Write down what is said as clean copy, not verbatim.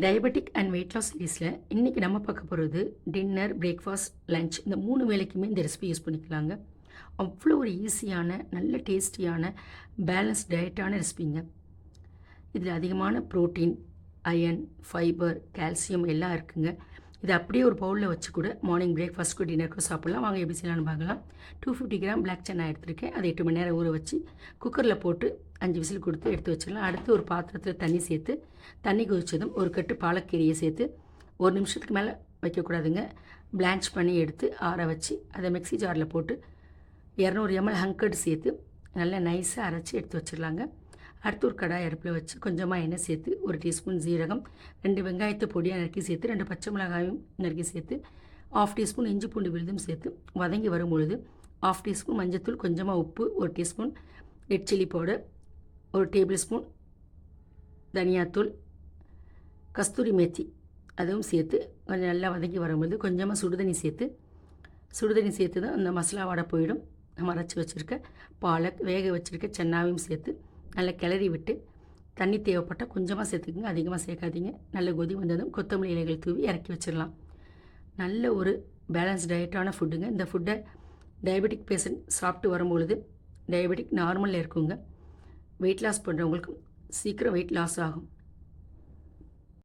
Diabetic and weight loss சீரீஸில் இன்றைக்கி நம்ம பார்க்க போகிறது டின்னர், பிரேக்ஃபாஸ்ட், லஞ்ச் இந்த 3 வேளைக்குமே இந்த ரெசிபி யூஸ் பண்ணிக்கலாங்க. அவ்வளோ ஒரு ஈஸியான, நல்ல டேஸ்டியான, பேலன்ஸ் டயட்டான ரெசிபிங்க. இதில் அதிகமான புரோட்டீன், அயர்ன், ஃபைபர், கால்சியம் எல்லாம் இருக்குங்க. இதை அப்படியே ஒரு பவுலில் வச்சு கூட மார்னிங் பிரேக்ஃபாஸ்ட்க்கு டின்னருக்கும் சாப்பிட்லாம். வாங்க எப்படி செய்யலாம்னு பார்க்கலாம். 250 கிராம் பிளாக் சன்னா எடுத்திருக்கேன். அதை 8 மணி நேரம் ஊற வச்சு குக்கரில் போட்டு 5 விசில் கொடுத்து எடுத்து வச்சிடலாம். அடுத்து ஒரு பாத்திரத்தில் தண்ணி சேர்த்து, தண்ணி கொதிச்சதும் ஒரு கட்டு பாலக்கீரையை சேர்த்து 1 நிமிஷத்துக்கு மேலே வைக்கக்கூடாதுங்க. பிளான்ச் பண்ணி எடுத்து ஆற வச்சு அதை மிக்ஸி ஜாரில் போட்டு 200 ml ஹங்கர்டு சேர்த்து நல்லா நைஸாக அரைச்சி எடுத்து வச்சிடலாங்க. அடுத்து ஒரு கடாய் அடுப்பில் வச்சு கொஞ்சமாக எண்ணெய் சேர்த்து 1 டீஸ்பூன் ஜீரகம், 2 வெங்காயத்தை பொடியாக நறுக்கி சேர்த்து 2 பச்சை மிளகாயும் நறுக்கி சேர்த்து 1/2 டீஸ்பூன் இஞ்சி பூண்டு விழுதும் சேர்த்து வதங்கி வரும் பொழுது 1/2 டீஸ்பூன் மஞ்சத்தூள், கொஞ்சமாக உப்பு, 1 teaspoon red chilli powder, 1 table spoon தனியாத்தூள், கஸ்தூரி மேத்தி அதுவும் சேர்த்து கொஞ்சம் நல்லா வதங்கி வரும்போது கொஞ்சமாக சுடுதண்ணி சேர்த்து தான் அந்த மசாலா வாடை போயிடும். நம்ம அரைச்சி வச்சுருக்க பாலக், வேக வச்சுருக்க சன்னாவையும் சேர்த்து நல்லா கிளறி விட்டு தண்ணி தேவைப்பட்டால் கொஞ்சமாக சேர்த்துக்குங்க, அதிகமாக சேர்க்காதீங்க. நல்ல கொதி வந்ததும் கொத்தமல்லி இலைகள் தூவி இறக்கி வச்சிடலாம். நல்ல ஒரு பேலன்ஸ் டயட்டான ஃபுட்டுங்க. இந்த ஃபுட்டை டயபெட்டிக் பேஷண்ட் சாப்பிட்டு வரும்பொழுது டயபெட்டிக் நார்மலில் இருக்குங்க. வெயிட் லாஸ் பண்ணுறவங்களுக்கும் சீக்கிரம் வெயிட் லாஸ் ஆகும்.